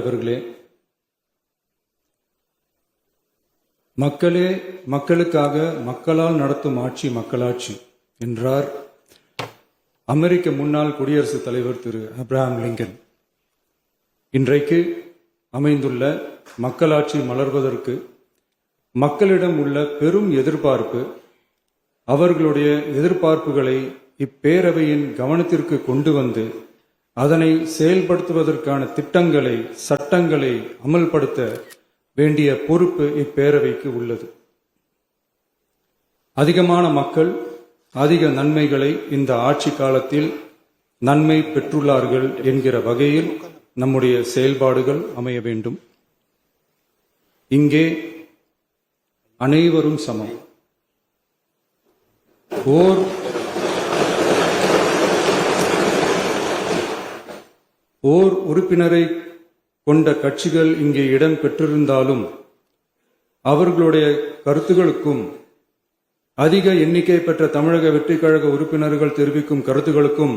அவர்களே, மக்களே மக்களுக்காக மக்களால் நடத்தும் ஆட்சி மக்களாட்சி என்றார் அமெரிக்க முன்னாள் குடியரசுத் தலைவர் திரு ஆப்ரஹாம் லிங்கன். இன்றைக்கு அமைந்துள்ள மக்களாட்சி மலர்வதற்கு மக்களிடம் உள்ள பெரும் எதிர்பார்ப்பு, அவர்களுடைய எதிர்பார்ப்புகளை இப்பேரவையின் கவனத்திற்கு கொண்டு வந்து அதனை செயல்படுத்துவதற்கான திட்டங்களை, சட்டங்களை அமல்படுத்த வேண்டிய பொறுப்பு இப்பேரவைக்கு உள்ளது. அதிகமான மக்கள் அதிக நன்மைகளை இந்த ஆட்சி காலத்தில் நன்மை பெற்றுள்ளார்கள் என்கிற வகையில் நம்முடைய செயல்பாடுகள் அமைய வேண்டும். இங்கே அனைவரும் சமம். ஓர் உறுப்பினரை கொண்ட கட்சிகள் இங்கே இடம் பெற்றிருந்தாலும் அவர்களுடைய கருத்துகளுக்கும் அதிக எண்ணிக்கை பெற்ற தமிழக வெற்றிக் கழக உறுப்பினர்கள் தெரிவிக்கும் கருத்துகளுக்கும்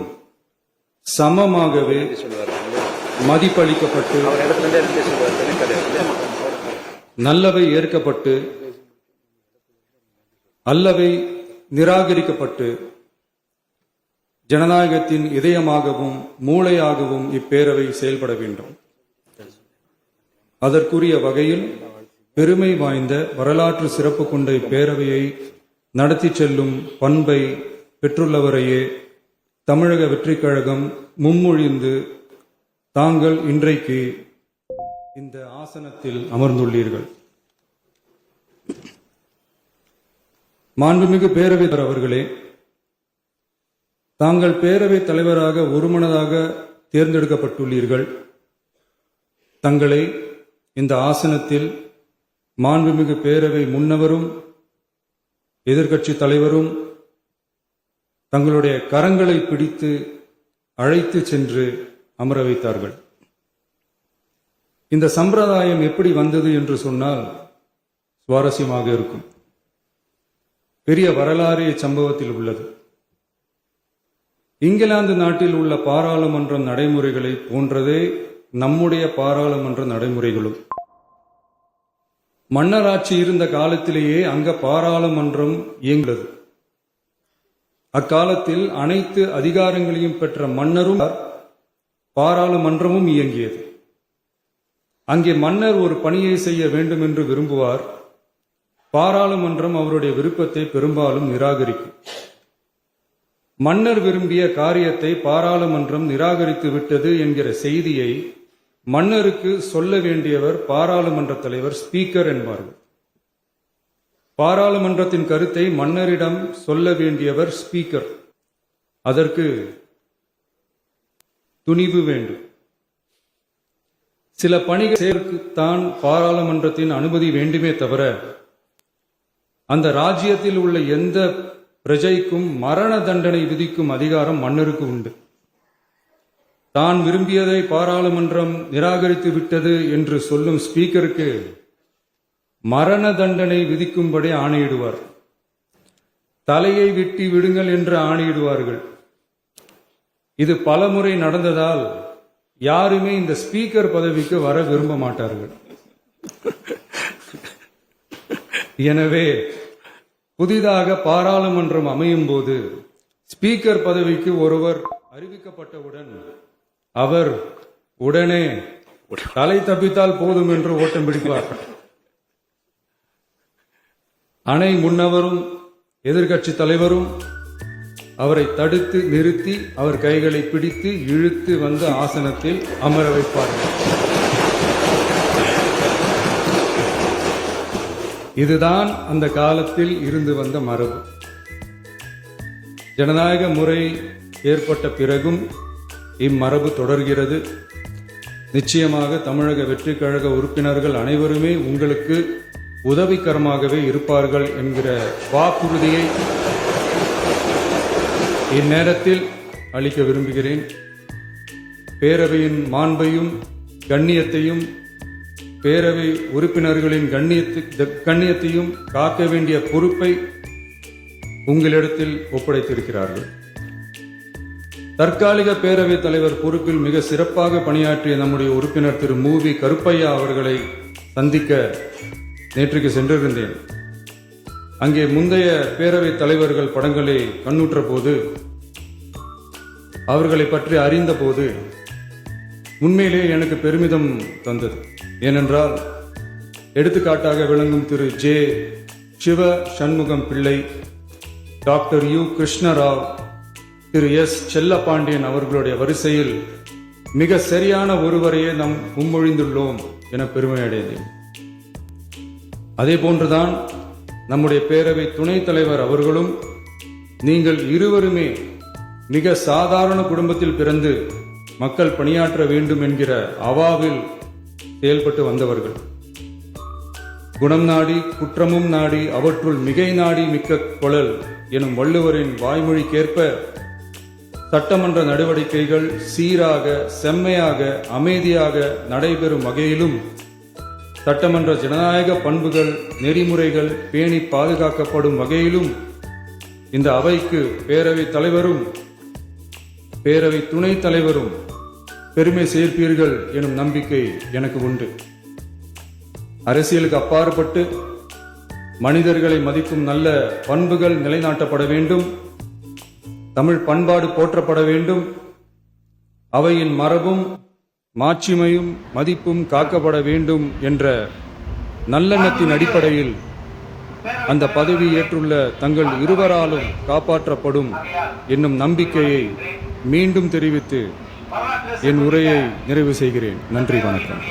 சமமாகவே மதிப்பளிக்கப்பட்டு நல்லவை ஏற்கப்பட்டு அல்லவை நிராகரிக்கப்பட்டு ஜனநாயகத்தின் இதயமாகவும் மூளையாகவும் இப்பேரவை செயல்பட வேண்டும். அதற்குரிய வகையில் பெருமை வாய்ந்த வரலாற்று சிறப்பு கொண்ட இப்பேரவையை நடத்தி செல்லும் பண்பை பெற்றுள்ளவரையே தமிழக வெற்றிக் கழகம் முன்மொழிந்து தாங்கள் இன்றைக்கு இந்த ஆசனத்தில் அமர்ந்துள்ளீர்கள். மாண்புமிகு பேரவைத் தலைவர் அவர்களே, தாங்கள் பேரவைத் தலைவராக ஒருமனதாக தேர்ந்தெடுக்கப்பட்டுள்ளீர்கள். தங்களை இந்த ஆசனத்தில் மாண்புமிகு பேரவை முன்னவரும் எதிர்க்கட்சி தலைவரும் தங்களுடைய கரங்களை பிடித்து அழைத்து சென்று அமர வைத்தார்கள். இந்த சம்பிரதாயம் எப்படி வந்தது என்று சொன்னால் சுவாரஸ்யமாக இருக்கும். பெரிய வரலாறு சம்பவத்தில் உள்ளது. இங்கிலாந்து நாட்டில் உள்ள பாராளுமன்ற நடைமுறைகளை போன்றதே நம்முடைய பாராளுமன்ற நடைமுறைகளும். மன்னராட்சி இருந்த காலத்திலேயே அங்க பாராளுமன்றம் இயங்கியது. அக்காலத்தில் அனைத்து அதிகாரங்களையும் பெற்ற மன்னரும் பாராளுமன்றமும் இயங்கியது. அங்கே மன்னர் ஒரு பணியை செய்ய வேண்டும் என்று விரும்புவார். பாராளுமன்றம் அவருடைய விருப்பத்தை பெரும்பாலும் நிராகரிக்கும். மன்னர் விரும்பிய காரியத்தை பாராளுமன்றம் நிராகரித்து விட்டது என்கிற செய்தியை மன்னருக்கு சொல்ல வேண்டியவர் பாராளுமன்ற தலைவர், ஸ்பீக்கர் என்பார்கள். பாராளுமன்றத்தின் கருத்தை மன்னரிடம் சொல்ல வேண்டியவர் ஸ்பீக்கர். அதற்கு துணிவு வேண்டும். சில பணிகள் செய்வதற்குத்தான் பாராளுமன்றத்தின் அனுமதி வேண்டுமே தவிர அந்த ராஜ்யத்தில் உள்ள எந்த பிரஜைக்கும் மரண தண்டனை விதிக்கும் அதிகாரம் மன்னருக்கு உண்டு. தான் விரும்பியதை பாராளுமன்றம் நிராகரித்து விட்டது என்று சொல்லும் ஸ்பீக்கருக்கு மரண தண்டனை விதிக்கும்படி ஆணையிடுவார். தலையை வெட்டி விடுங்கள் என்று ஆணையிடுவார்கள். இது பலமுறை நடந்ததால் யாருமே இந்த ஸ்பீக்கர் பதவிக்கு வர விரும்ப மாட்டார்கள். எனவே புதிதாக பாராளுமன்றம் அமையும் போது ஸ்பீக்கர் பதவிக்கு ஒருவர் அறிவிக்கப்பட்டவுடன் அவர் உடனே தலை தப்பித்தால் போதும் என்று ஓட்டம் பிடிப்பார். அணை முன்னவரும் எதிர்க்கட்சி தலைவரும் அவரை தடுத்து நிறுத்தி அவர் கைகளை பிடித்து இழுத்து வந்து ஆசனத்தில் அமர வைப்பார்கள். இதுதான் அந்த காலத்தில் இருந்து வந்த மரபு. ஜனநாயக முறை ஏற்பட்ட பிறகும் இம்மரபு தொடர்கிறது. நிச்சயமாக தமிழக வெற்றிக் கழக உறுப்பினர்கள் அனைவருமே உங்களுக்கு உதவிகரமாகவே இருப்பார்கள் என்கிற வாக்குறுதியை இந்நேரத்தில் அளிக்க விரும்புகிறேன். பேரவையின் மாண்பையும் கண்ணியத்தையும் பேரவை உறுப்பினர்களின் கண்ணியத்தையும் காக்க வேண்டிய பொறுப்பை உங்களிடத்தில் ஒப்படைத்திருக்கிறார்கள். தற்காலிக பேரவைத் தலைவர் பொறுப்பில் மிக சிறப்பாக பணியாற்றிய நம்முடைய உறுப்பினர் திரு மூவி கருப்பையா அவர்களை சந்திக்க நேற்றுக்கு சென்றிருந்தேன். அங்கே முந்தைய பேரவைத் தலைவர்கள் படங்களை கண்ணுற்ற போது, அவர்களை பற்றி அறிந்த போது உண்மையிலே எனக்கு பெருமிதம் தந்தது. ஏனென்றால் எடுத்துக்காட்டாக விளங்கும் திரு ஜே சிவ சண்முகம் பிள்ளை, டாக்டர் யு கிருஷ்ணராவ், திரு எஸ் செல்லப்பாண்டியன் அவர்களுடைய வரிசையில் மிக சரியான ஒருவரையே நாம் முன்மொழிந்துள்ளோம் என பெருமை அடைந்தேன். அதே போன்றுதான் நம்முடைய பேரவை துணைத் தலைவர் அவர்களும் நீங்கள் இருவருமே மிக சாதாரண குடும்பத்தில் பிறந்து மக்கள் பணியாற்ற வேண்டும் என்கிற அவாவில் செயல்பட்டு வந்தவர்கள். குணம் நாடி குற்றமும் நாடி அவற்றுள் மிகை நாடி மிக்க கொளல் எனும் வள்ளுவரின் வாய்மொழிக்கேற்ப சட்டமன்ற நடவடிக்கைகள் சீராக, செம்மையாக, அமைதியாக நடைபெறும் வகையிலும் சட்டமன்ற ஜனநாயக பண்புகள், நெறிமுறைகள் பேணி பாதுகாக்கப்படும் வகையிலும் இந்த அவைக்கு பேரவைத் தலைவரும் பேரவை துணைத் தலைவரும் பெருமை சேர்ப்பீர்கள் எனும் நம்பிக்கை எனக்கு உண்டு. அரசியலுக்கு அப்பாற்பட்டு மனிதர்களை மதிக்கும் நல்ல பண்புகள் நிலைநாட்டப்பட வேண்டும். தமிழ் பண்பாடு போற்றப்பட வேண்டும். அவையின் மரபும் மாட்சிமையும் மதிப்பும் காக்கப்பட வேண்டும் என்ற நல்லெண்ணத்தின் அடிப்படையில் அந்த பதவி ஏற்றுள்ள தங்கள் இருவராலும் காப்பாற்றப்படும் என்னும் நம்பிக்கையை மீண்டும் தெரிவித்து என் உரையை நிறைவு செய்கிறேன். நன்றி, வணக்கம்.